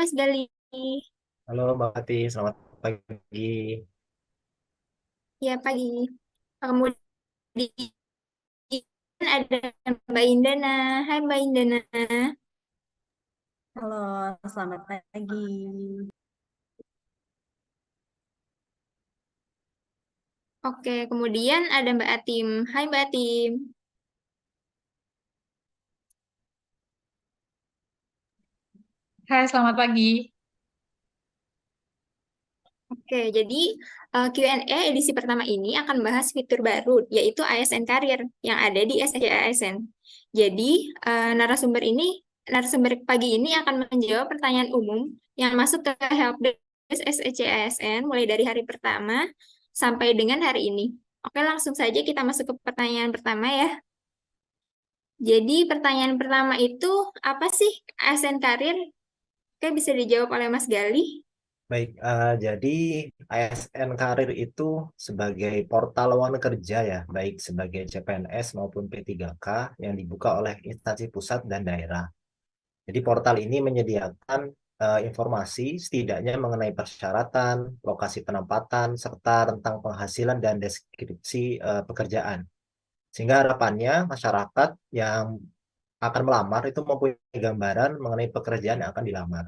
Mas Gali. Halo Mbak Ati, selamat pagi. Ya, pagi. Kemudian ada Mbak Indana. Hai Mbak Indana. Halo, selamat pagi. Oke, kemudian ada Mbak Atim. Hai Mbak Atim. Hai, selamat pagi. Oke, jadi Q&A edisi pertama ini akan bahas fitur baru, yaitu ASN Karir yang ada di SSC ASN. Jadi, narasumber pagi ini akan menjawab pertanyaan umum yang masuk ke helpdesk SSC ASN mulai dari hari pertama sampai dengan hari ini. Oke, langsung saja kita masuk ke pertanyaan pertama ya. Jadi, pertanyaan pertama itu, apa sih ASN Karir? Oke, bisa dijawab oleh Mas Gali. Baik, jadi ASN Karir itu sebagai portal lowongan kerja ya, baik sebagai CPNS maupun P3K yang dibuka oleh instansi pusat dan daerah. Jadi portal ini menyediakan informasi setidaknya mengenai persyaratan, lokasi penempatan, serta tentang penghasilan dan deskripsi pekerjaan. Sehingga harapannya masyarakat yang akan melamar itu mempunyai gambaran mengenai pekerjaan yang akan dilamar.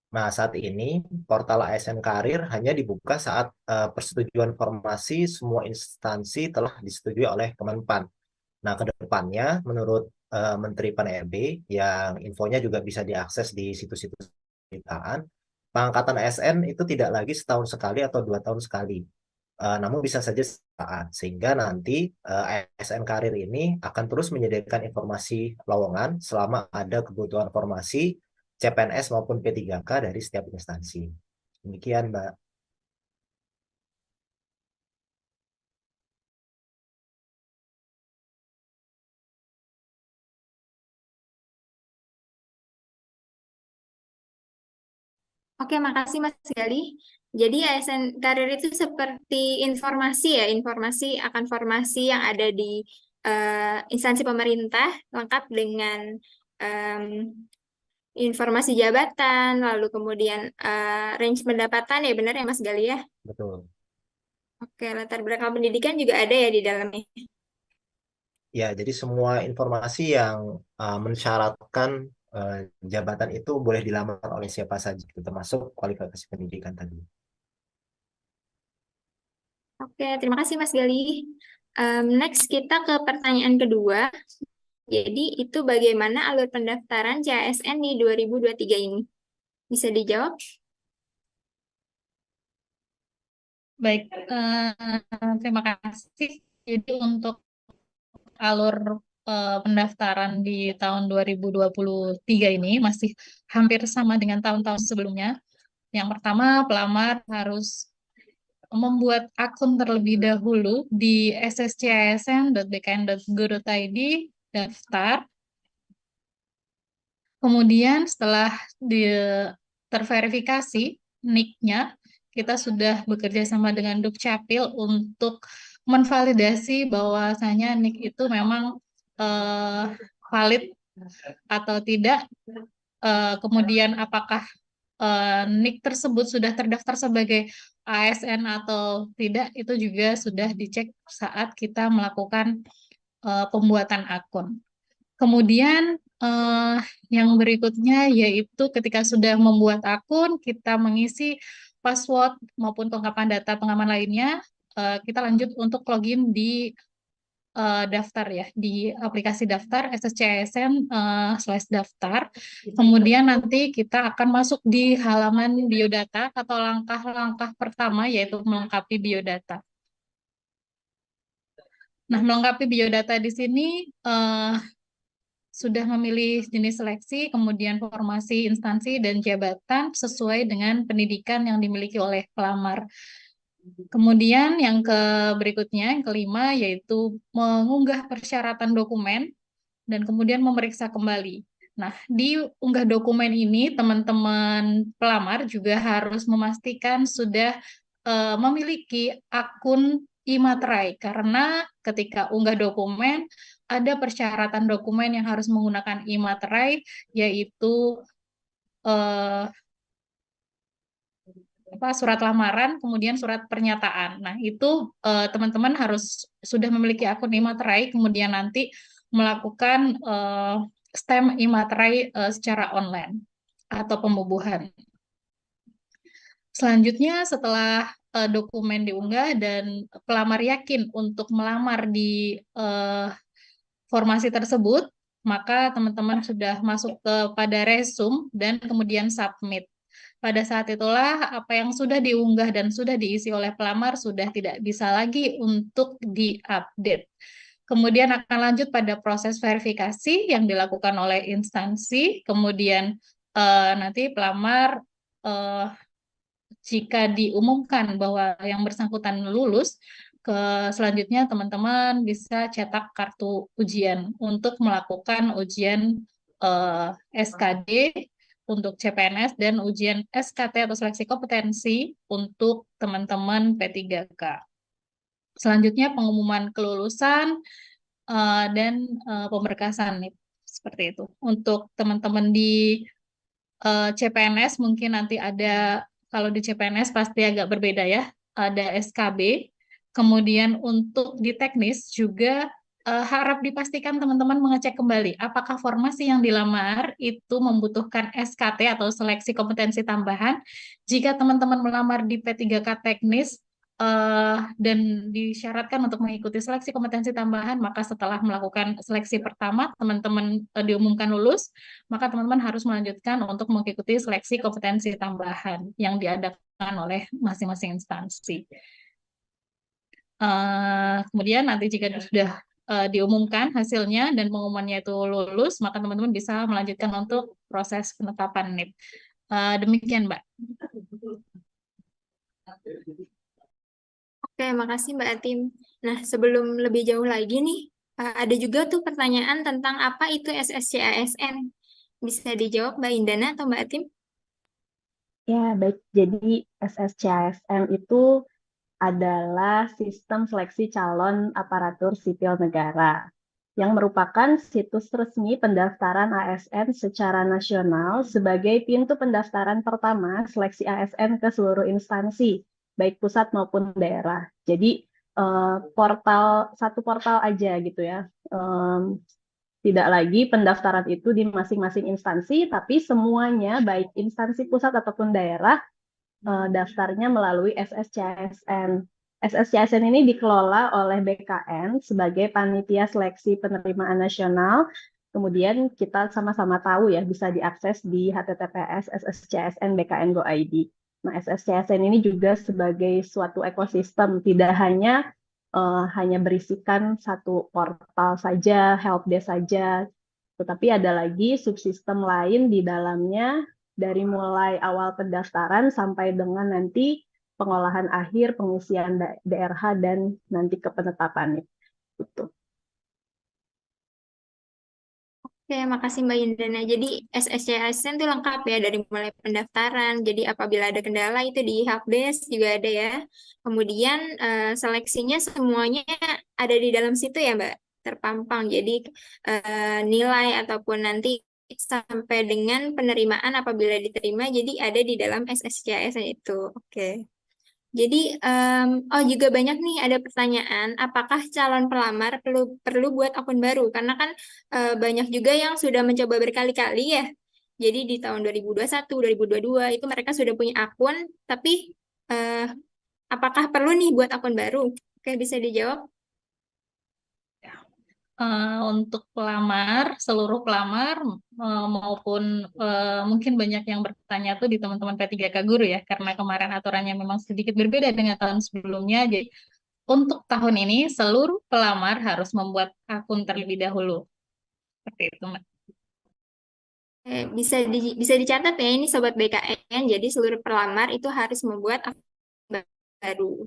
Nah, saat ini portal ASN Karir hanya dibuka saat persetujuan formasi semua instansi telah disetujui oleh Kemenpan. Nah, ke depannya menurut Menteri PAN-RB yang infonya juga bisa diakses di situs-situs pemerintahan, pengangkatan ASN itu tidak lagi setahun sekali atau 2 tahun sekali. Namun bisa saja saat sehingga nanti ASN Karir ini akan terus menyediakan informasi lowongan selama ada kebutuhan formasi CPNS maupun P3K dari setiap instansi. Demikian, Mbak. Oke, makasih Mas Gali. Jadi ASN Karir itu seperti informasi ya, informasi akan formasi yang ada di instansi pemerintah, lengkap dengan em, informasi jabatan, lalu kemudian range pendapatan ya, benar ya Mas Gali ya? Betul. Oke, latar belakang pendidikan juga ada ya di dalamnya. Ya, jadi semua informasi yang mensyaratkan eh, jabatan itu boleh dilamar oleh siapa saja, termasuk kualifikasi pendidikan tadi. Oke, terima kasih Mas Gali. Next kita ke pertanyaan kedua. Jadi itu bagaimana alur pendaftaran CASN di 2023 ini? Bisa dijawab? Baik, terima kasih. Jadi untuk alur pendaftaran di tahun 2023 ini masih hampir sama dengan tahun-tahun sebelumnya. Yang pertama, pelamar harus membuat akun terlebih dahulu di sscsn.bkn.go.id, daftar. Kemudian setelah terverifikasi NIK-nya, kita sudah bekerja sama dengan Dukcapil untuk menvalidasi bahwasanya NIK itu memang eh, valid atau tidak. Kemudian apakah NIK tersebut sudah terdaftar sebagai ASN atau tidak, itu juga sudah dicek saat kita melakukan pembuatan akun. Kemudian eh, yang berikutnya yaitu ketika sudah membuat akun, kita mengisi password maupun kelengkapan data pengaman lainnya, kita lanjut untuk login di daftar ya, di aplikasi daftar sscsn/daftar. Kemudian nanti kita akan masuk di halaman biodata atau langkah-langkah pertama yaitu melengkapi biodata. Nah, melengkapi biodata di sini sudah memilih jenis seleksi, kemudian formasi instansi dan jabatan sesuai dengan pendidikan yang dimiliki oleh pelamar. Kemudian yang berikutnya, yang kelima, yaitu mengunggah persyaratan dokumen dan kemudian memeriksa kembali. Nah, di unggah dokumen ini, teman-teman pelamar juga harus memastikan sudah memiliki akun iMaterai, karena ketika unggah dokumen, ada persyaratan dokumen yang harus menggunakan iMaterai, yaitu eh, surat lamaran, kemudian surat pernyataan. Nah, itu teman-teman harus sudah memiliki akun e-materai, kemudian nanti melakukan stem e-materai secara online atau pembubuhan. Selanjutnya, setelah dokumen diunggah dan pelamar yakin untuk melamar di formasi tersebut, maka teman-teman sudah masuk kepada resume dan kemudian submit. Pada saat itulah apa yang sudah diunggah dan sudah diisi oleh pelamar sudah tidak bisa lagi untuk diupdate. Kemudian akan lanjut pada proses verifikasi yang dilakukan oleh instansi, kemudian nanti pelamar jika diumumkan bahwa yang bersangkutan lulus, selanjutnya teman-teman bisa cetak kartu ujian untuk melakukan ujian SKD untuk CPNS dan ujian SKT atau seleksi kompetensi untuk teman-teman P3K. Selanjutnya pengumuman kelulusan dan pemberkasan nih, seperti itu. Untuk teman-teman di CPNS mungkin nanti ada, kalau di CPNS pasti agak berbeda ya, ada SKB. Kemudian untuk di teknis juga harap dipastikan teman-teman mengecek kembali apakah formasi yang dilamar itu membutuhkan SKT atau seleksi kompetensi tambahan. Jika teman-teman melamar di P3K teknis dan disyaratkan untuk mengikuti seleksi kompetensi tambahan, maka setelah melakukan seleksi pertama teman-teman diumumkan lulus, maka teman-teman harus melanjutkan untuk mengikuti seleksi kompetensi tambahan yang diadakan oleh masing-masing instansi. Kemudian nanti jika sudah diumumkan hasilnya dan pengumumannya itu lulus, maka teman-teman bisa melanjutkan untuk proses penetapan NIP. Demikian, Mbak. Oke, makasih Mbak Atim. Nah, sebelum lebih jauh lagi nih, ada juga tuh pertanyaan tentang apa itu SSC ASN. Bisa dijawab Mbak Indana atau Mbak Atim? Ya, baik. Jadi SSC ASN itu adalah sistem seleksi calon aparatur sipil negara yang merupakan situs resmi pendaftaran ASN secara nasional sebagai pintu pendaftaran pertama seleksi ASN ke seluruh instansi, baik pusat maupun daerah. Jadi satu portal aja gitu ya. Tidak lagi pendaftaran itu di masing-masing instansi, tapi semuanya baik instansi pusat ataupun daerah daftarnya melalui SSCASN. SSCASN ini dikelola oleh BKN sebagai panitia seleksi penerimaan nasional. Kemudian kita sama-sama tahu ya, bisa diakses di https sscsn.bkn.go.id. Nah, SSCASN ini juga sebagai suatu ekosistem, tidak hanya berisikan satu portal saja, helpdesk saja, tetapi ada lagi subsistem lain di dalamnya dari mulai awal pendaftaran sampai dengan nanti pengolahan akhir, pengisian DRH, dan nanti ke penetapan. Gitu. Oke, makasih Mbak Indana. Jadi SSC ASN itu lengkap ya dari mulai pendaftaran. Jadi apabila ada kendala itu di helpdesk juga ada ya. Kemudian seleksinya semuanya ada di dalam situ ya Mbak, terpampang. Jadi nilai ataupun nanti sampai dengan penerimaan apabila diterima, jadi ada di dalam SSC ASN itu. Oke. Jadi, juga banyak nih ada pertanyaan, apakah calon pelamar perlu buat akun baru? Karena kan banyak juga yang sudah mencoba berkali-kali ya. Jadi di tahun 2021, 2022 itu mereka sudah punya akun, tapi apakah perlu nih buat akun baru? Oke, bisa dijawab? Untuk pelamar, seluruh pelamar maupun mungkin banyak yang bertanya tuh di teman-teman P3K Guru ya, karena kemarin aturannya memang sedikit berbeda dengan tahun sebelumnya. Jadi untuk tahun ini seluruh pelamar harus membuat akun terlebih dahulu. Seperti itu, Mbak. Bisa dicatat ya ini Sobat BKN, jadi seluruh pelamar itu harus membuat akun baru.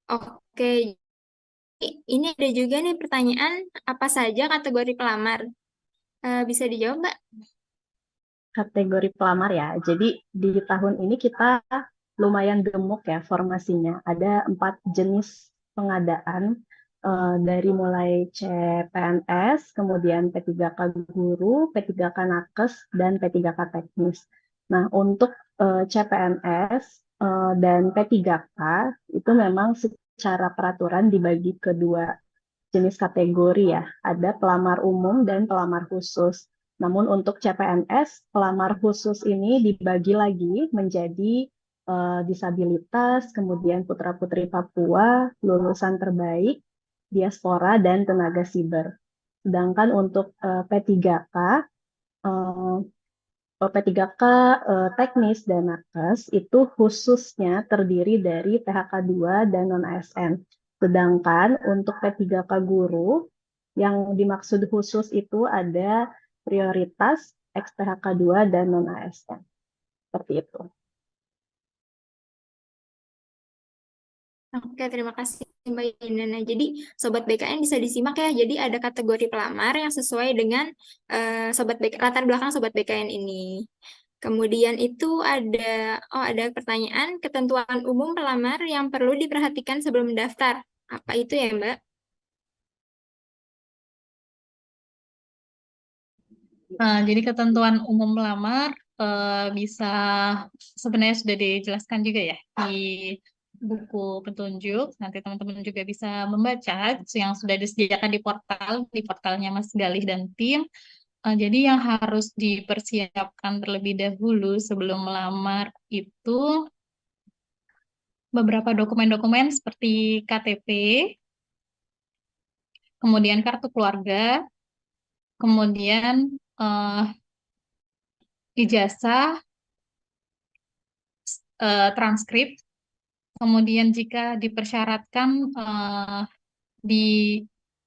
Oke, ini ada juga nih pertanyaan, apa saja kategori pelamar? Bisa dijawab, Mbak? Kategori pelamar ya. Jadi di tahun ini kita lumayan gemuk ya formasinya. Ada 4 jenis pengadaan dari mulai CPNS, kemudian P3K Guru, P3K Nakes, dan P3K Teknis. Nah, untuk CPNS dan P3K itu memang secara peraturan dibagi ke dua jenis kategori ya. Ada pelamar umum dan pelamar khusus. Namun untuk CPNS, pelamar khusus ini dibagi lagi menjadi disabilitas, kemudian putra-putri Papua, lulusan terbaik, diaspora, dan tenaga siber. Sedangkan untuk P3K, eh, P3K teknis dan nakes itu khususnya terdiri dari PHK 2 dan non-ASN. Sedangkan untuk P3K guru yang dimaksud khusus itu ada prioritas ex-PHK 2 dan non-ASN. Seperti itu. Oke, terima kasih Mbak Indana. Jadi, Sobat BKN bisa disimak ya. Jadi, ada kategori pelamar yang sesuai dengan latar belakang Sobat BKN ini. Kemudian itu ada pertanyaan, ketentuan umum pelamar yang perlu diperhatikan sebelum mendaftar. Apa itu ya, Mbak? Jadi ketentuan umum pelamar bisa sebenarnya sudah dijelaskan juga ya di buku petunjuk. Nanti teman-teman juga bisa membaca yang sudah disediakan di portalnya Mas Galih dan tim. Jadi yang harus dipersiapkan terlebih dahulu sebelum melamar itu beberapa dokumen-dokumen seperti KTP, kemudian kartu keluarga, kemudian ijazah, transkrip, kemudian jika dipersyaratkan di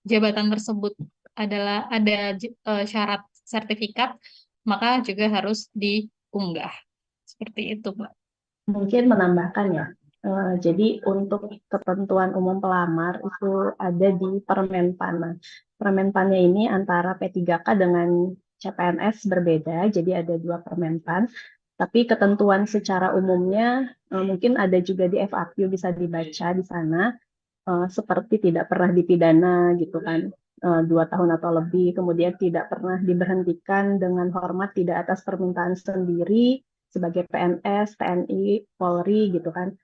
jabatan tersebut ada syarat sertifikat, maka juga harus diunggah. Seperti itu, Mbak. Mungkin menambahkan ya. Jadi untuk ketentuan umum pelamar itu ada di Permenpan. Permenpannya ini antara P3K dengan CPNS berbeda, jadi ada dua Permenpan. Tapi ketentuan secara umumnya mungkin ada juga di FAQ, bisa dibaca di sana, seperti tidak pernah dipidana gitu kan, 2 tahun atau lebih, kemudian tidak pernah diberhentikan dengan hormat tidak atas permintaan sendiri sebagai PNS, TNI, Polri gitu kan.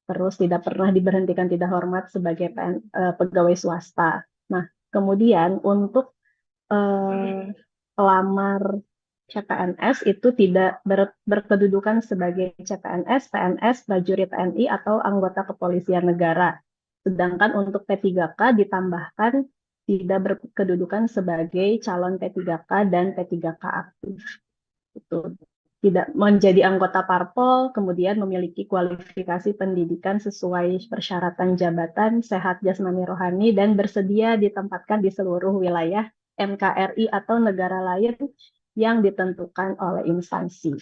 Terus tidak pernah diberhentikan tidak hormat sebagai pegawai swasta. Nah, kemudian untuk pelamar CPNS itu tidak berkedudukan sebagai CPNS, PNS, prajurit TNI, atau anggota kepolisian negara. Sedangkan untuk P3K ditambahkan tidak berkedudukan sebagai calon P3K dan P3K aktif. Itu tidak menjadi anggota parpol, kemudian memiliki kualifikasi pendidikan sesuai persyaratan jabatan, sehat jasmani rohani, dan bersedia ditempatkan di seluruh wilayah NKRI atau negara lain yang ditentukan oleh instansi.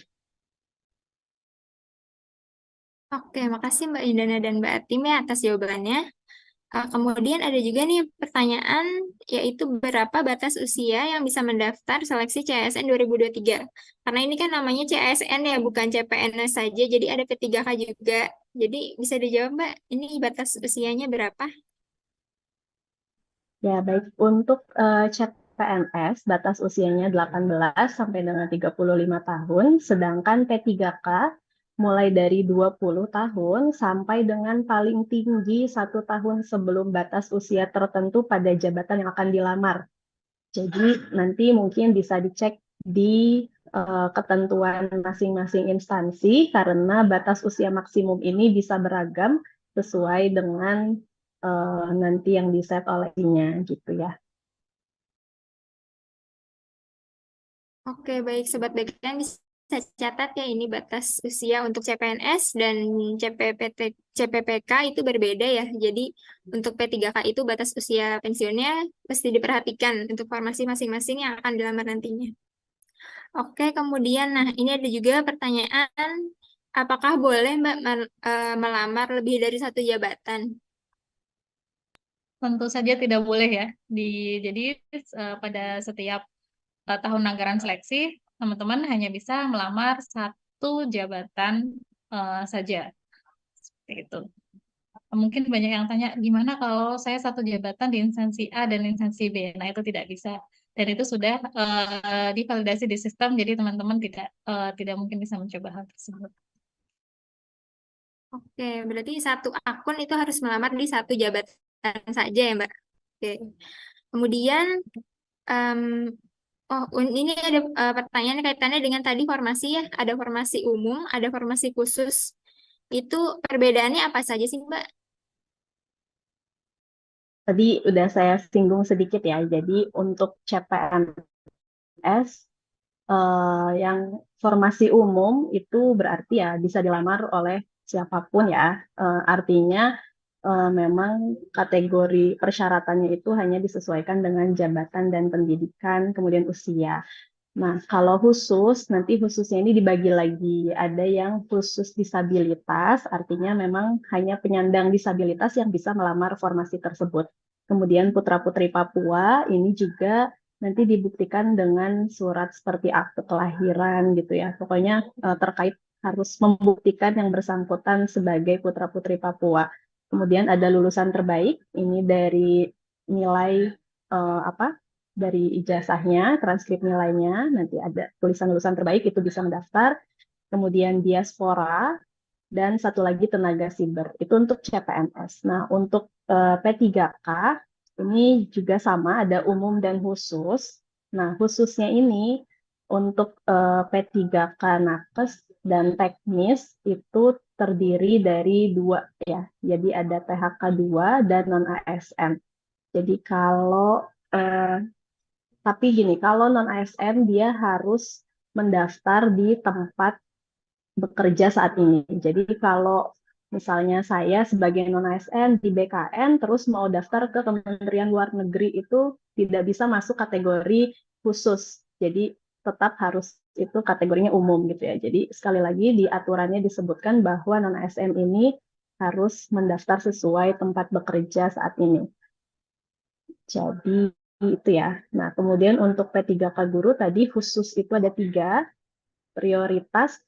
Oke, makasih Mbak Indana dan Mbak Atim ya atas jawabannya. Kemudian ada juga nih pertanyaan, yaitu berapa batas usia yang bisa mendaftar seleksi CASN 2023? Karena ini kan namanya CASN ya, bukan CPNS saja, jadi ada P3K juga. Jadi bisa dijawab Mbak, ini batas usianya berapa? Ya, baik. Untuk CPNS, batas usianya 18 sampai dengan 35 tahun, sedangkan P3K mulai dari 20 tahun sampai dengan paling tinggi 1 tahun sebelum batas usia tertentu pada jabatan yang akan dilamar. Jadi nanti mungkin bisa dicek di ketentuan masing-masing instansi karena batas usia maksimum ini bisa beragam sesuai dengan nanti yang di-set olehnya gitu ya. Oke, baik Sobat BKN bisa catat ya ini batas usia untuk CPNS dan CPPK itu berbeda ya. Jadi untuk P3K itu batas usia pensiunnya mesti diperhatikan untuk formasi masing-masing yang akan dilamar nantinya. Oke, kemudian nah ini ada juga pertanyaan, apakah boleh Mbak melamar lebih dari satu jabatan? Tentu saja tidak boleh ya. Jadi pada setiap tahun anggaran seleksi, teman-teman hanya bisa melamar satu jabatan saja. Seperti itu. Mungkin banyak yang tanya, gimana kalau saya satu jabatan di instansi A dan instansi B? Nah, itu tidak bisa. Dan itu sudah divalidasi di sistem, jadi teman-teman tidak mungkin bisa mencoba hal tersebut. Oke, berarti satu akun itu harus melamar di satu jabatan saja ya, Mbak. Oke. Kemudian, em, ini ada pertanyaan kaitannya dengan tadi formasi ya. Ada formasi umum, ada formasi khusus. Itu perbedaannya apa saja sih, Mbak? Tadi udah saya singgung sedikit ya. Jadi untuk CPNS yang formasi umum itu berarti ya bisa dilamar oleh siapapun ya. Artinya memang kategori persyaratannya itu hanya disesuaikan dengan jabatan dan pendidikan, kemudian usia. Nah, kalau khusus, nanti khususnya ini dibagi lagi. Ada yang khusus disabilitas, artinya memang hanya penyandang disabilitas yang bisa melamar formasi tersebut. Kemudian putra-putri Papua ini juga nanti dibuktikan dengan surat seperti akte kelahiran gitu ya. Pokoknya terkait harus membuktikan yang bersangkutan sebagai putra-putri Papua. Kemudian ada lulusan terbaik, ini dari nilai apa? Dari ijazahnya, transkrip nilainya, nanti ada tulisan lulusan terbaik itu bisa mendaftar. Kemudian diaspora dan satu lagi tenaga siber. Itu untuk CPNS. Nah, untuk P3K ini juga sama, ada umum dan khusus. Nah, khususnya ini untuk P3K nakes dan teknis itu terdiri dari dua ya. Jadi ada THK 2 dan non ASN. Jadi kalau tapi gini, kalau non ASN dia harus mendaftar di tempat bekerja saat ini. Jadi kalau misalnya saya sebagai non ASN di BKN terus mau daftar ke Kementerian Luar Negeri itu tidak bisa masuk kategori khusus. Jadi tetap harus itu kategorinya umum gitu ya. Jadi sekali lagi di aturannya disebutkan bahwa non ASN ini harus mendaftar sesuai tempat bekerja saat ini. Jadi itu ya. Nah, kemudian untuk P3K guru tadi khusus itu ada 3 prioritas.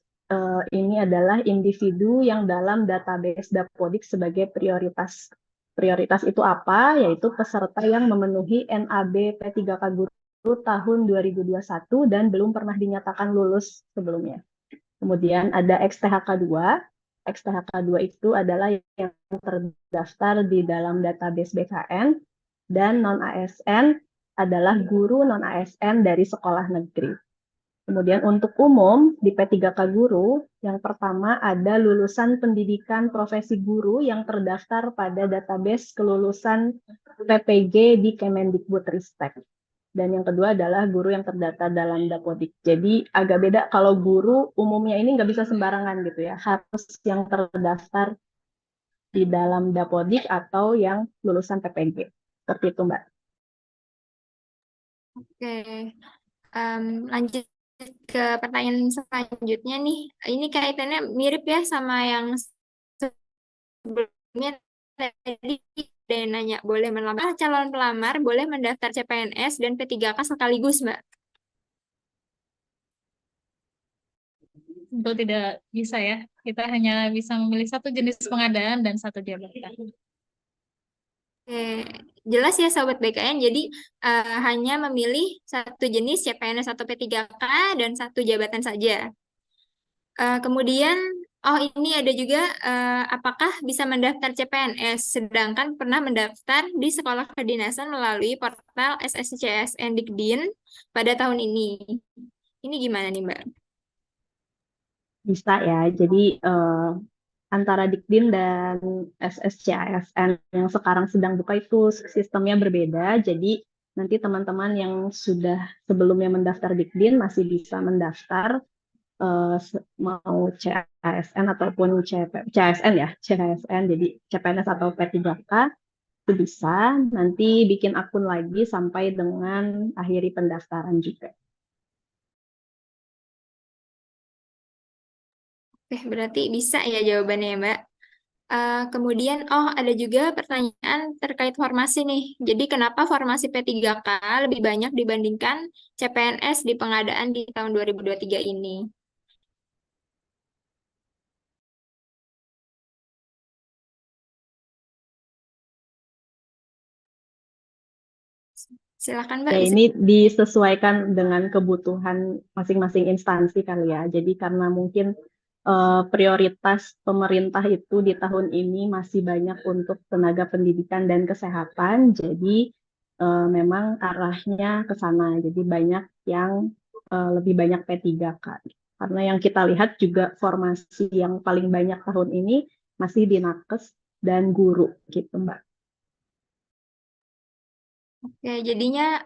Ini adalah individu yang dalam database Dapodik sebagai prioritas. Prioritas itu apa? Yaitu peserta yang memenuhi NAB P3K guru tahun 2021 dan belum pernah dinyatakan lulus sebelumnya. Kemudian ada XTHK 2. XTHK 2 itu adalah yang terdaftar di dalam database BKN dan non-ASN adalah guru non-ASN dari sekolah negeri. Kemudian untuk umum di P3K guru, yang pertama ada lulusan pendidikan profesi guru yang terdaftar pada database kelulusan PPG di Kemendikbudristek. Dan yang kedua adalah guru yang terdata dalam Dapodik. Jadi agak beda kalau guru umumnya ini nggak bisa sembarangan gitu ya. Harus yang terdaftar di dalam Dapodik atau yang lulusan PPG. Seperti itu, Mbak. Oke, lanjut ke pertanyaan selanjutnya nih. Ini kaitannya mirip ya sama yang sebelumnya tadi ada yang nanya, boleh melamar calon pelamar, boleh mendaftar CPNS dan P3K sekaligus, Mbak. Tentu tidak bisa ya. Kita hanya bisa memilih satu jenis pengadaan dan satu jabatan. Oke, jelas ya Sobat BKN, jadi hanya memilih satu jenis CPNS atau P3K dan satu jabatan saja. Kemudian, ini ada juga, apakah bisa mendaftar CPNS, sedangkan pernah mendaftar di sekolah kedinasan melalui portal SSCSN Dikdin pada tahun ini. Ini gimana nih, Mbak? Bisa ya. Jadi antara Dikdin dan SSCASN yang sekarang sedang buka itu sistemnya berbeda. Jadi nanti teman-teman yang sudah sebelumnya mendaftar Dikdin masih bisa mendaftar mau CASN ataupun CASN ya, CASN, jadi CPNS atau P3K itu bisa. Nanti bikin akun lagi sampai dengan akhiri pendaftaran juga. Oke, berarti bisa ya jawabannya ya, Mbak. Kemudian, ada juga pertanyaan terkait formasi nih. Jadi, kenapa formasi P3K lebih banyak dibandingkan CPNS di pengadaan di tahun 2023 ini? Silakan, Mbak. Ya, Bisa. ini disesuaikan dengan kebutuhan masing-masing instansi kali ya. Jadi karena mungkin prioritas pemerintah itu di tahun ini masih banyak untuk tenaga pendidikan dan kesehatan. Jadi memang arahnya ke sana. Jadi banyak yang lebih banyak P3K. Karena yang kita lihat juga formasi yang paling banyak tahun ini masih di nakes dan guru gitu, Mbak. Oke, jadinya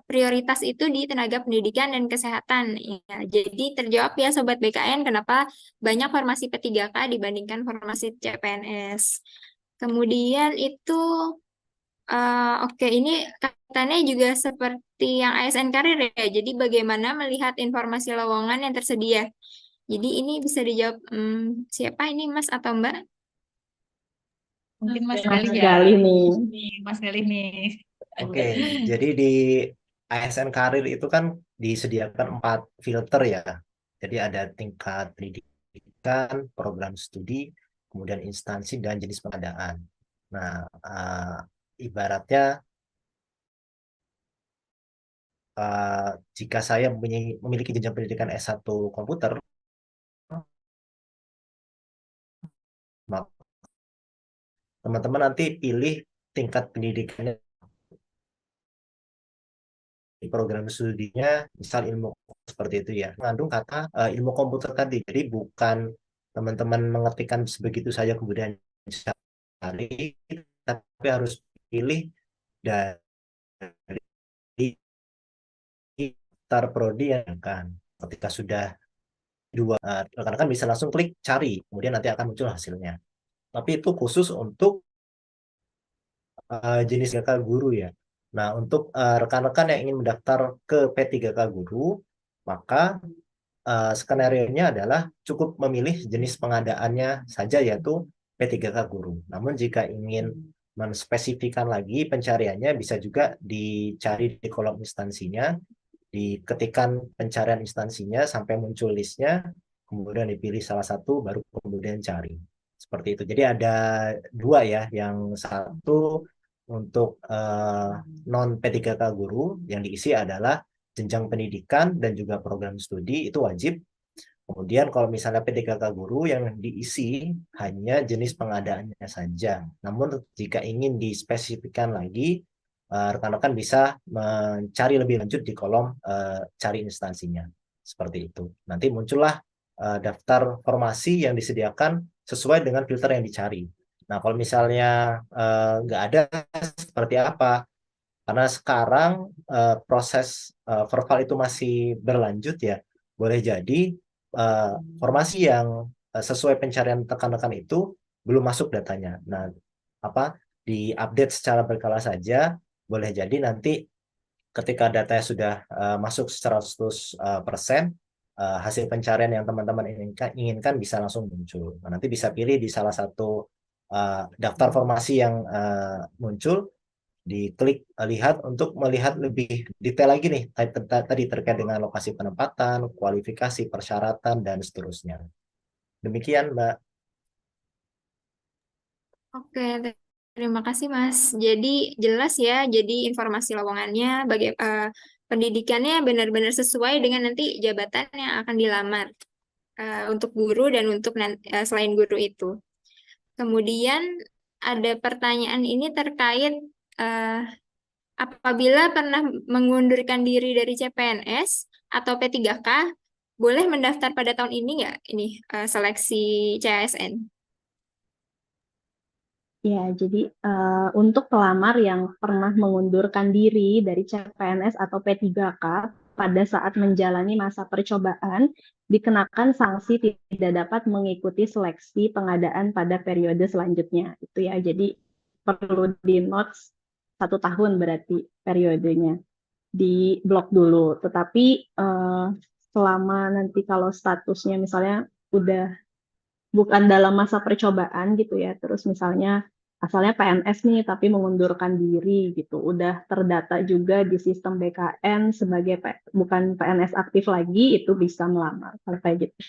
prioritas itu di tenaga pendidikan dan kesehatan. Ya, jadi terjawab ya Sobat BKN, kenapa banyak formasi P3K dibandingkan formasi CPNS. Kemudian itu, oke, ini katanya juga seperti yang ASN Karir ya. Jadi bagaimana melihat informasi lowongan yang tersedia? Jadi ini bisa dijawab, siapa ini Mas atau Mbak? Mungkin Mas Mas Galih ya. Galih nih. Mas Galih nih. Oke, jadi di ASN Karir itu kan disediakan 4 filter ya. Jadi ada tingkat pendidikan, program studi, kemudian instansi dan jenis pengadaan. Nah, ibaratnya jika saya memiliki jenjang pendidikan S1 komputer, maka teman-teman nanti pilih tingkat pendidikannya di program studinya, misal ilmu seperti itu ya, mengandung kata ilmu komputer tadi. Jadi bukan teman-teman mengetikkan sebegitu saja kemudian cari, tapi harus pilih dari daftar prodi yang kan. Ketika sudah dua, rekan-rekan bisa langsung klik cari, kemudian nanti akan muncul hasilnya. Tapi itu khusus untuk jenis PTK guru ya. Nah, untuk rekan-rekan yang ingin mendaftar ke P3K guru, maka skenario-nya adalah cukup memilih jenis pengadaannya saja, yaitu P3K guru. Namun jika ingin menspesifikkan lagi pencariannya, bisa juga dicari di kolom instansinya, diketikkan pencarian instansinya sampai muncul listnya, kemudian dipilih salah satu, baru kemudian cari. Seperti itu. Jadi ada 2 ya, yang satu untuk non P3K guru, yang diisi adalah jenjang pendidikan dan juga program studi, itu wajib. Kemudian kalau misalnya P3K guru, yang diisi hanya jenis pengadaannya saja. Namun jika ingin dispesifikkan lagi, rekan-rekan bisa mencari lebih lanjut di kolom cari instansinya. Seperti itu. Nanti muncullah daftar formasi yang disediakan sesuai dengan filter yang dicari. Nah, kalau misalnya nggak ada, seperti apa? Karena sekarang proses verval itu masih berlanjut ya. Boleh jadi formasi yang sesuai pencarian rekan-rekan itu belum masuk datanya. Nah, diupdate secara berkala saja. Boleh jadi nanti ketika datanya sudah masuk 100% hasil pencarian yang teman-teman inginkan bisa langsung muncul. Nah, nanti bisa pilih di salah satu daftar formasi yang muncul, diklik lihat untuk melihat lebih detail lagi nih tadi terkait dengan lokasi penempatan, kualifikasi, persyaratan, dan seterusnya. Demikian, Mbak. Oke, terima kasih Mas. Jadi jelas ya, jadi informasi lowongannya, pendidikannya benar-benar sesuai dengan nanti jabatan yang akan dilamar untuk guru dan untuk selain guru itu. Kemudian ada pertanyaan ini terkait uh, apabila pernah mengundurkan diri dari CPNS atau P3K, boleh mendaftar pada tahun ini nggak? Ini seleksi CASN. Ya, jadi untuk pelamar yang pernah mengundurkan diri dari CPNS atau P3K pada saat menjalani masa percobaan, dikenakan sanksi tidak dapat mengikuti seleksi pengadaan pada periode selanjutnya. Itu ya, jadi perlu di notes 1 tahun berarti periodenya. Di blok dulu. Tetapi selama nanti kalau statusnya misalnya udah bukan dalam masa percobaan gitu ya, terus misalnya asalnya PNS nih tapi mengundurkan diri gitu, udah terdata juga di sistem BKN sebagai bukan PNS aktif lagi, itu bisa melamar kalau kayak gitu.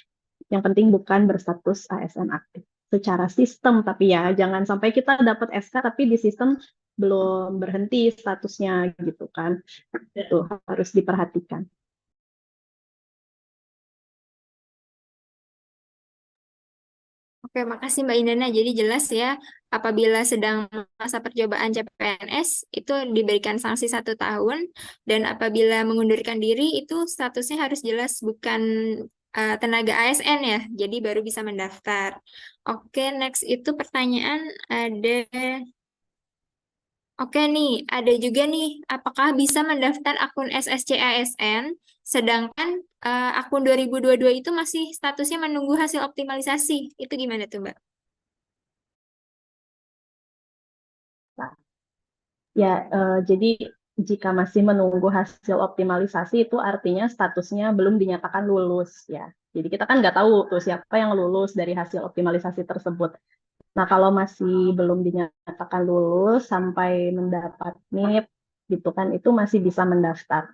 Yang penting bukan berstatus ASN aktif secara sistem, tapi ya jangan sampai kita dapat SK tapi di sistem belum berhenti statusnya gitu kan, itu harus diperhatikan. Oke, makasih Mbak Indana. Jadi jelas ya, apabila sedang masa percobaan CPNS itu diberikan sanksi 1 tahun, dan apabila mengundurkan diri itu statusnya harus jelas bukan tenaga ASN ya, jadi baru bisa mendaftar. Oke, next itu pertanyaan ada. Oke nih, ada juga nih, apakah bisa mendaftar akun SSC ASN, sedangkan akun 2022 itu masih statusnya menunggu hasil optimalisasi. Itu gimana tuh, Mbak? Ya, jadi jika masih menunggu hasil optimalisasi itu artinya statusnya belum dinyatakan lulus ya. Jadi kita kan nggak tahu tuh siapa yang lulus dari hasil optimalisasi tersebut. Nah, kalau masih belum dinyatakan lulus sampai mendapat NIP gitu kan, itu masih bisa mendaftar.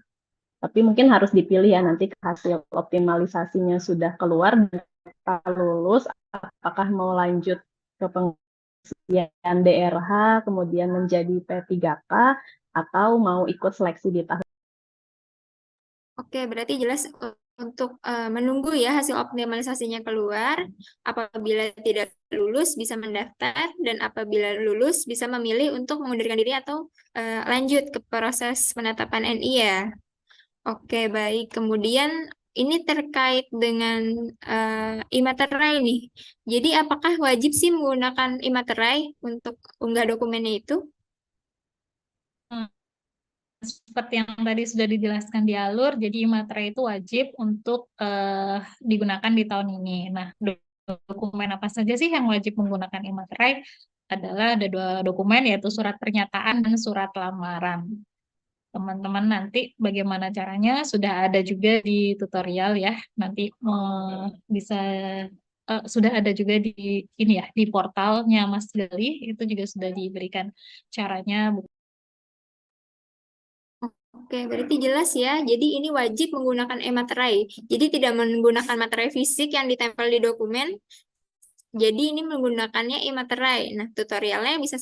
Tapi mungkin harus dipilih ya nanti hasil optimalisasinya sudah keluar dan kita lulus, apakah mau lanjut ke pengisian DRH, kemudian menjadi P3K, atau mau ikut seleksi di tahun. Oke, berarti jelas untuk menunggu ya hasil optimalisasinya keluar. Apabila tidak lulus bisa mendaftar, dan apabila lulus bisa memilih untuk mengundurkan diri atau lanjut ke proses penetapan NI ya. Oke, baik. Kemudian ini terkait dengan imaterai nih. Jadi apakah wajib sih menggunakan imaterai untuk unggah dokumennya itu? Seperti yang tadi sudah dijelaskan di alur, jadi materai itu wajib untuk digunakan di tahun ini. Nah, dokumen apa saja sih yang wajib menggunakan e-materai? Adalah ada 2 dokumen, yaitu surat pernyataan dan surat lamaran. Teman-teman nanti bagaimana caranya sudah ada juga di tutorial ya. Nanti bisa sudah ada juga di ini ya, di portalnya Mas Gali, itu juga sudah diberikan caranya. Oke, berarti jelas ya. Jadi ini wajib menggunakan e-materai. Jadi tidak menggunakan materai fisik yang ditempel di dokumen. Jadi ini menggunakannya e-materai. Nah, tutorialnya bisa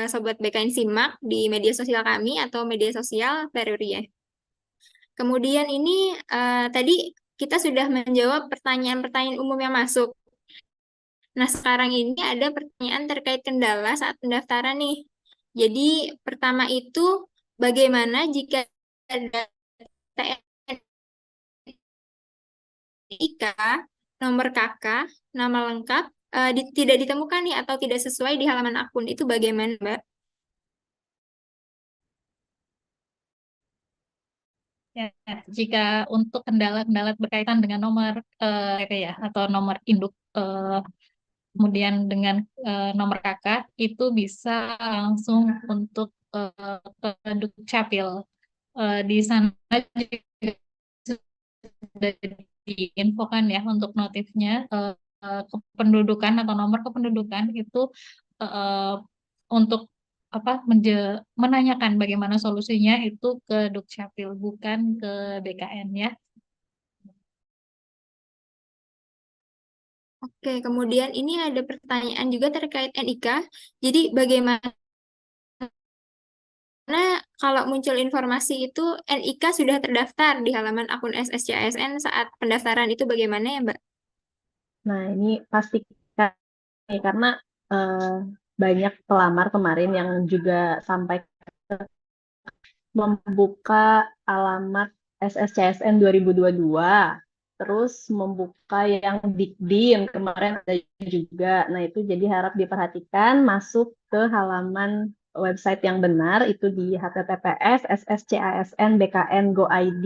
Sobat BKN simak di media sosial kami atau media sosial Peruria. Kemudian ini tadi kita sudah menjawab pertanyaan-pertanyaan umum yang masuk. Nah, sekarang ini ada pertanyaan terkait kendala saat pendaftaran nih. Jadi pertama itu bagaimana jika ada TNIK, nomor KK, nama lengkap tidak ditemukan nih atau tidak sesuai di halaman akun, itu bagaimana, Mbak? Ya, jika untuk kendala-kendala berkaitan dengan nomor KK ya atau nomor induk, kemudian dengan nomor kakak, itu bisa langsung untuk ke Dukcapil. Di sana juga sudah diinfokan ya untuk notifnya, kependudukan atau nomor kependudukan itu eh, untuk apa menanyakan bagaimana solusinya itu ke Dukcapil, bukan ke BKN ya. Oke, kemudian ini ada pertanyaan juga terkait NIK. Jadi bagaimana kalau muncul informasi itu NIK sudah terdaftar di halaman akun SSCASN saat pendaftaran, itu bagaimana ya, Mbak? Nah, ini pastikan nih, karena banyak pelamar kemarin yang juga sampai membuka alamat SSCSN 2022, terus membuka yang Dikdin kemarin ada juga. Nah, itu jadi harap diperhatikan masuk ke halaman website yang benar, itu di https sscasn.bkn.go.id.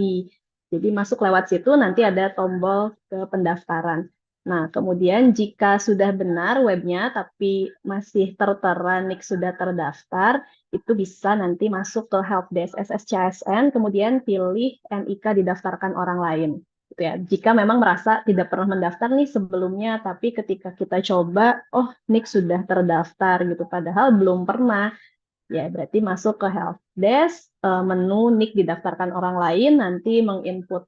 Jadi masuk lewat situ, nanti ada tombol ke pendaftaran. Nah, kemudian jika sudah benar webnya tapi masih tertera NIK sudah terdaftar, itu bisa nanti masuk ke helpdesk SSCSN, kemudian pilih NIK didaftarkan orang lain. Gitu ya. Jika memang merasa tidak pernah mendaftar nih sebelumnya, tapi ketika kita coba, oh NIK sudah terdaftar gitu, padahal belum pernah, ya berarti masuk ke helpdesk, menu NIK didaftarkan orang lain, nanti menginputkan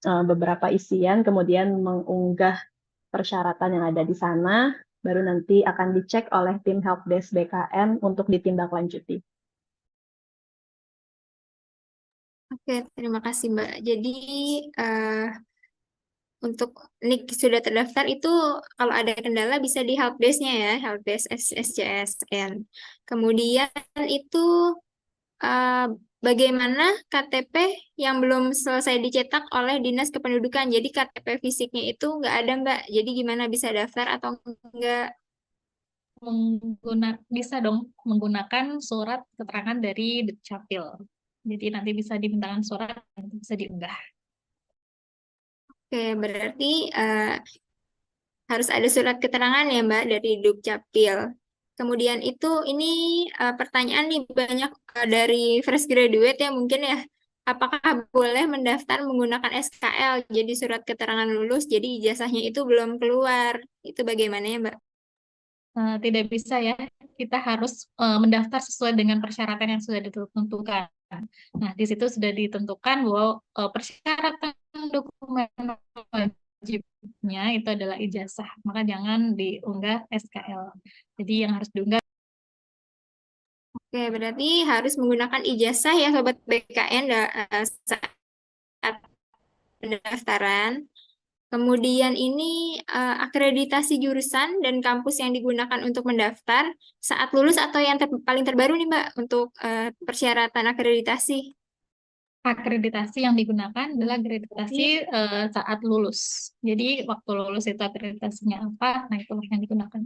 beberapa isian, kemudian mengunggah persyaratan yang ada di sana, baru nanti akan dicek oleh tim helpdesk BKN untuk ditindaklanjuti. Oke, terima kasih Mbak. Jadi untuk NIK sudah terdaftar itu kalau ada kendala bisa di helpdesk-nya ya, helpdesk SCSN. Kemudian itu eh, bagaimana KTP yang belum selesai dicetak oleh Dinas Kependudukan. Jadi KTP fisiknya itu nggak ada Mbak. Jadi gimana bisa daftar atau enggak? Bisa dong menggunakan surat keterangan dari Dukcapil. Jadi nanti bisa dimintakan surat, nanti bisa diunggah. Oke, berarti harus ada surat keterangan ya Mbak dari Dukcapil. Kemudian itu ini pertanyaan nih banyak dari fresh graduate ya mungkin ya. Apakah boleh mendaftar menggunakan SKL? Jadi surat keterangan lulus, jadi ijazahnya itu belum keluar. Itu bagaimana ya Mbak? Tidak bisa ya, kita harus mendaftar sesuai dengan persyaratan yang sudah ditentukan. Nah, di situ sudah ditentukan bahwa persyaratan dokumen wajibnya itu adalah ijazah, maka jangan diunggah SKL. Jadi yang harus diunggah Oke, berarti harus menggunakan ijazah ya Sobat BKN saat pendaftaran. Kemudian ini akreditasi jurusan dan kampus yang digunakan untuk mendaftar saat lulus atau yang paling terbaru nih Mbak untuk persyaratan akreditasi. akreditasi yang digunakan adalah akreditasi saat lulus. Jadi waktu lulus itu akreditasinya apa, nah itu yang digunakan.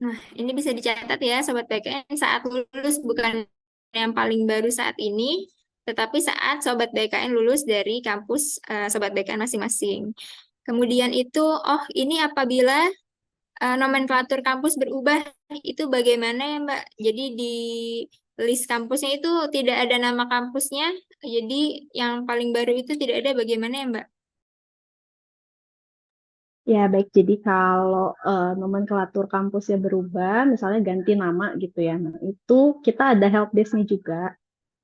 Nah, ini bisa dicatat ya Sobat BKN saat lulus bukan yang paling baru saat ini, tetapi saat Sobat BKN lulus dari kampus Sobat BKN masing-masing. Kemudian itu, oh ini apabila nomenklatur kampus berubah, itu bagaimana ya Mbak? Jadi di list kampusnya itu tidak ada nama kampusnya, jadi yang paling baru itu tidak ada bagaimana ya Mbak? Ya, baik. Jadi kalau nomenklatur kampusnya berubah, misalnya ganti nama gitu ya. Nah, itu kita ada helpdesk-nya juga.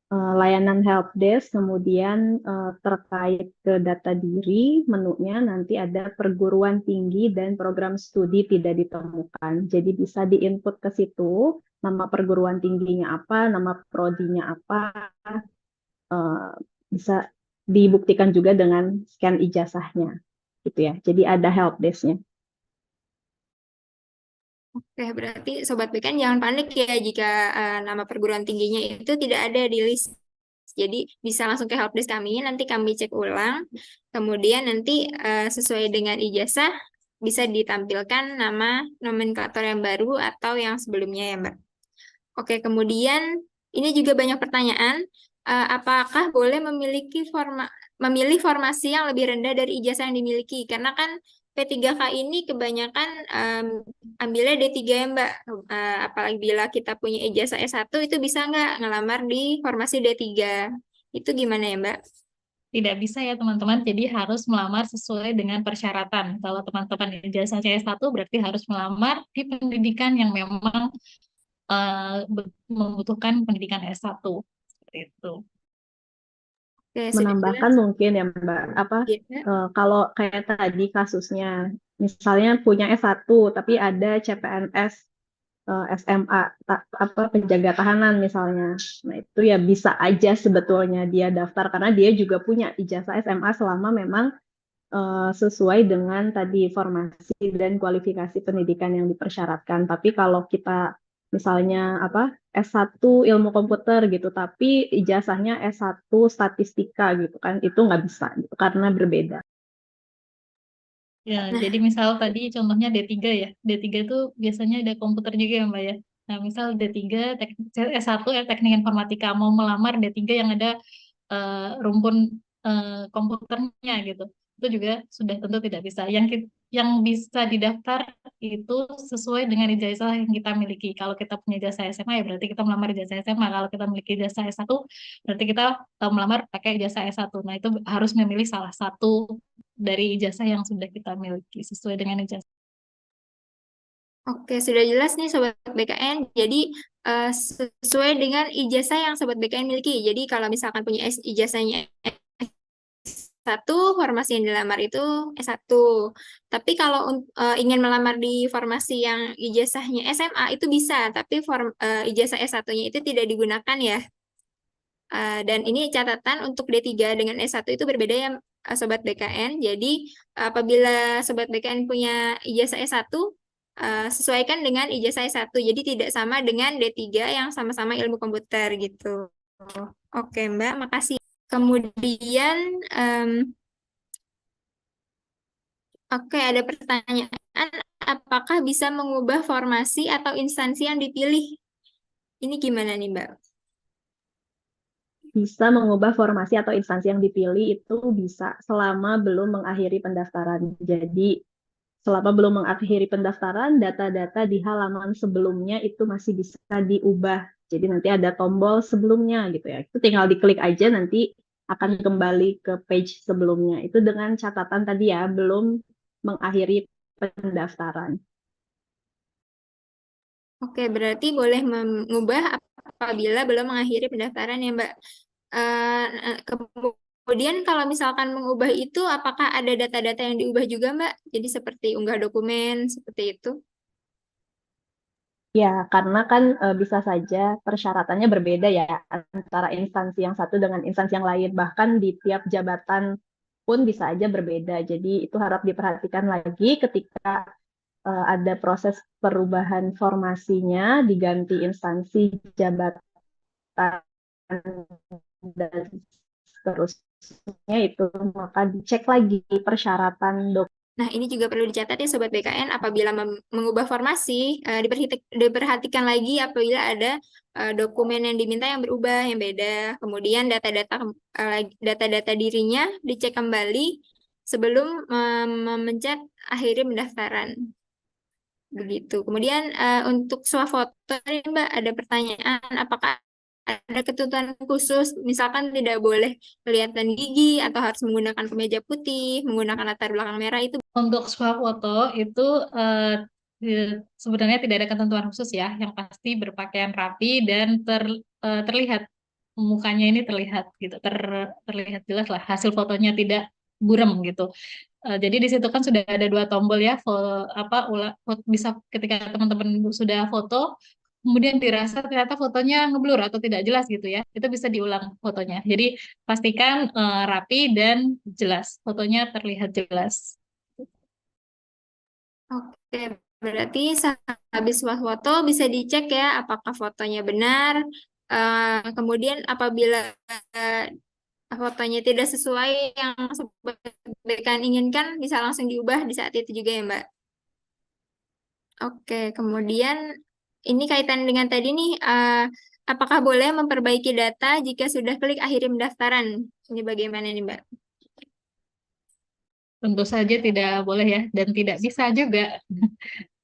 Layanan helpdesk, kemudian terkait ke data diri, menunya nanti ada perguruan tinggi dan program studi tidak ditemukan. Jadi bisa diinput ke situ, nama perguruan tingginya apa, nama prodinya apa, eh, bisa dibuktikan juga dengan scan ijazahnya, gitu ya. Jadi ada helpdesk-nya. Oke, berarti Sobat BKN jangan panik ya jika nama perguruan tingginya itu tidak ada di list. Jadi bisa langsung ke helpdesk kami, nanti kami cek ulang. Kemudian nanti sesuai dengan ijazah bisa ditampilkan nama nomenklatur yang baru atau yang sebelumnya ya Mbak. Oke, kemudian ini juga banyak pertanyaan. Apakah boleh memilih formasi yang lebih rendah dari ijazah yang dimiliki? Karena kan P3K ini kebanyakan ambilnya D3 ya Mbak. Apalagi bila kita punya ijazah S1 itu bisa nggak ngelamar di formasi D3? Itu gimana ya Mbak? Tidak bisa ya teman-teman, jadi harus melamar sesuai dengan persyaratan. Kalau teman-teman ijazah CS1 berarti harus melamar di pendidikan yang memang membutuhkan pendidikan S1. Seperti itu. Oke, sudah Menambahkan jelas. mungkin ya Mbak, Ya. kalau kayak tadi kasusnya, misalnya punya S1 tapi ada CPNS SMA penjaga tahanan misalnya. Nah, itu ya bisa aja sebetulnya dia daftar karena dia juga punya ijazah SMA selama memang sesuai dengan tadi formasi dan kualifikasi pendidikan yang dipersyaratkan. Tapi kalau kita misalnya S1 ilmu komputer gitu, tapi ijazahnya S1 statistika gitu kan, itu nggak bisa gitu, karena berbeda. Ya, jadi misal tadi contohnya D3 ya. D3 itu biasanya ada komputer juga ya, Mbak ya. Nah, misal D3 S1 ya teknik informatika mau melamar D3 yang ada rumpun komputernya gitu. Itu juga sudah tentu tidak bisa. Yang bisa didaftar itu sesuai dengan ijazah yang kita miliki. Kalau kita punya ijazah SMA ya berarti kita melamar ijazah SMA. Kalau kita memiliki ijazah S1 berarti kita melamar pakai ijazah S1. Nah, itu harus memilih salah satu dari ijazah yang sudah kita miliki sesuai dengan ijazah. Oke, sudah jelas nih Sobat BKN. Jadi sesuai dengan ijazah yang Sobat BKN miliki. Jadi kalau misalkan punya ijazahnya S1, formasi yang dilamar itu S1. Tapi kalau ingin melamar di formasi yang ijazahnya SMA itu bisa, tapi ijazah S1-nya itu tidak digunakan ya. Dan ini catatan untuk D3 dengan S1 itu berbeda ya Sobat BKN. Jadi apabila Sobat BKN punya ijazah S1, sesuaikan dengan ijazah S1. Jadi tidak sama dengan D3 yang sama-sama ilmu komputer gitu. Oke, Mbak, makasih. Kemudian, oke, ada pertanyaan, apakah bisa mengubah formasi atau instansi yang dipilih? Ini gimana nih, Mbak? Bisa mengubah formasi atau instansi yang dipilih itu bisa selama belum mengakhiri pendaftaran. Jadi selama belum mengakhiri pendaftaran, data-data di halaman sebelumnya itu masih bisa diubah. Jadi nanti ada tombol sebelumnya gitu ya. Itu tinggal diklik aja nanti akan kembali ke page sebelumnya. Itu dengan catatan tadi ya, belum mengakhiri pendaftaran. Oke, berarti boleh mengubah apabila belum mengakhiri pendaftaran ya, Mbak. Kemudian kalau misalkan mengubah itu, apakah ada data-data yang diubah juga, Mbak? Jadi seperti unggah dokumen, seperti itu. Ya, karena kan bisa saja persyaratannya berbeda ya antara instansi yang satu dengan instansi yang lain. Bahkan di tiap jabatan pun bisa aja berbeda. Jadi itu harap diperhatikan lagi ketika ada proses perubahan formasinya, diganti instansi jabatan dan seterusnya itu, maka dicek lagi persyaratan Nah, ini juga perlu dicatat ya Sobat BKN, apabila mengubah formasi, diperhatikan lagi apabila ada dokumen yang diminta yang berubah, yang beda. Kemudian data-data dirinya dicek kembali sebelum memencet akhiri pendaftaran. Begitu. Kemudian untuk swafoto ini Mbak, ada pertanyaan, apakah ada ketentuan khusus, misalkan tidak boleh kelihatan gigi atau harus menggunakan kemeja putih, menggunakan latar belakang merah itu. Untuk swafoto itu sebenarnya tidak ada ketentuan khusus ya, yang pasti berpakaian rapi dan terlihat mukanya ini terlihat gitu, terlihat jelas lah hasil fotonya tidak buram gitu. Jadi di situ kan sudah ada dua tombol ya, bisa ketika teman-teman sudah foto, kemudian dirasa ternyata fotonya ngeblur atau tidak jelas gitu ya, itu bisa diulang fotonya. Jadi pastikan rapi dan jelas, fotonya terlihat jelas. Oke, berarti habis foto bisa dicek ya apakah fotonya benar. Kemudian apabila fotonya tidak sesuai yang Sobat BKN inginkan, bisa langsung diubah di saat itu juga ya, Mbak. Oke, kemudian ini kaitan dengan tadi nih, apakah boleh memperbaiki data jika sudah klik akhiri pendaftaran? Ini bagaimana nih, Mbak? Tentu saja tidak boleh ya, dan tidak bisa juga.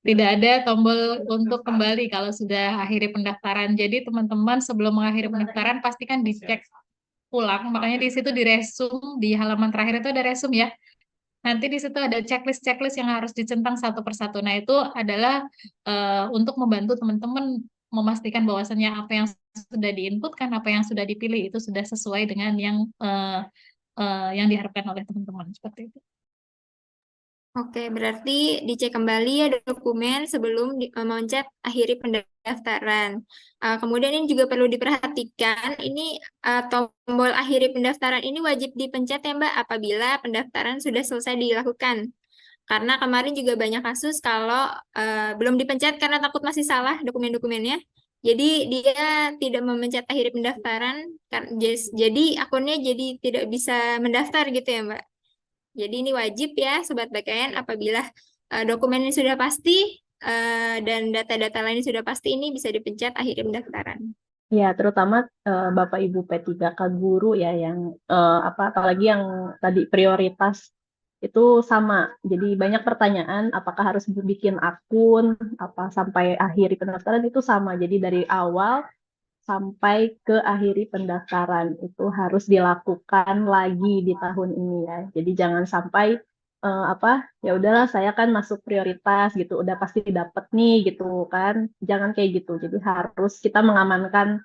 Tidak ada tombol untuk kembali kalau sudah akhiri pendaftaran. Jadi teman-teman sebelum mengakhiri pendaftaran pastikan dicek ulang. Makanya di situ di resume, di halaman terakhir itu ada resume ya. Nanti di situ ada checklist-checklist yang harus dicentang satu persatu. Nah, itu adalah untuk membantu teman-teman memastikan bahwasannya apa yang sudah diinputkan, apa yang sudah dipilih itu sudah sesuai dengan yang diharapkan oleh teman-teman seperti itu. Oke, berarti dicek kembali ya dokumen sebelum memencet akhiri pendaftaran. Kemudian ini juga perlu diperhatikan, ini tombol akhiri pendaftaran ini wajib dipencet ya Mbak apabila pendaftaran sudah selesai dilakukan. Karena kemarin juga banyak kasus kalau belum dipencet karena takut masih salah dokumen-dokumennya. Jadi dia tidak memencet akhiri pendaftaran, jadi akunnya jadi tidak bisa mendaftar gitu ya Mbak. Jadi ini wajib ya Sobat BKN apabila dokumen ini sudah pasti dan data-data lain sudah pasti, ini bisa dipencet akhiri pendaftaran. Ya, terutama Bapak Ibu P3K guru ya yang apalagi yang tadi prioritas itu sama. Jadi banyak pertanyaan apakah harus bikin akun apa sampai akhiri pendaftaran itu sama. Jadi dari awal sampai ke akhiri pendaftaran itu harus dilakukan lagi di tahun ini ya. Jadi jangan sampai ya udahlah saya kan masuk prioritas gitu, udah pasti dapet nih gitu kan. Jangan kayak gitu. Jadi harus kita mengamankan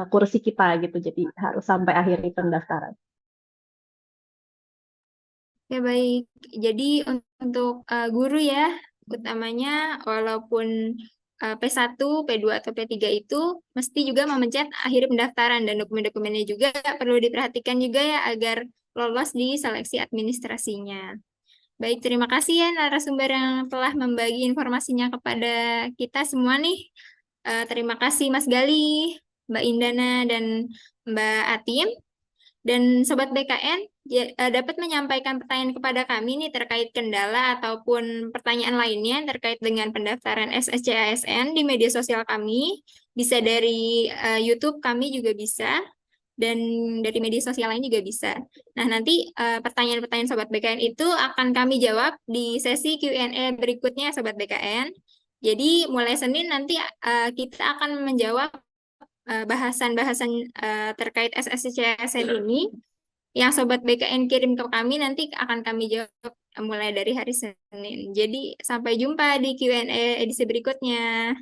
kursi kita gitu. Jadi harus sampai akhiri pendaftaran. Ya baik, jadi untuk guru ya, utamanya walaupun P1, P2, atau P3 itu mesti juga memencet akhiri pendaftaran dan dokumen-dokumennya juga perlu diperhatikan juga ya agar lolos di seleksi administrasinya. Baik, terima kasih ya narasumber yang telah membagi informasinya kepada kita semua nih. Terima kasih Mas Gali, Mbak Indana, dan Mbak Atim. Dan Sobat BKN dapat menyampaikan pertanyaan kepada kami nih terkait kendala ataupun pertanyaan lainnya terkait dengan pendaftaran SSC ASN di media sosial kami. Bisa dari YouTube kami juga bisa, dan dari media sosial lain juga bisa. Nah, nanti pertanyaan-pertanyaan Sobat BKN itu akan kami jawab di sesi Q&A berikutnya, Sobat BKN. Jadi, mulai Senin nanti kita akan menjawab bahasan-bahasan terkait SSC-ASN ini yang Sobat BKN kirim ke kami nanti akan kami jawab mulai dari hari Senin. Jadi sampai jumpa di Q&A edisi berikutnya.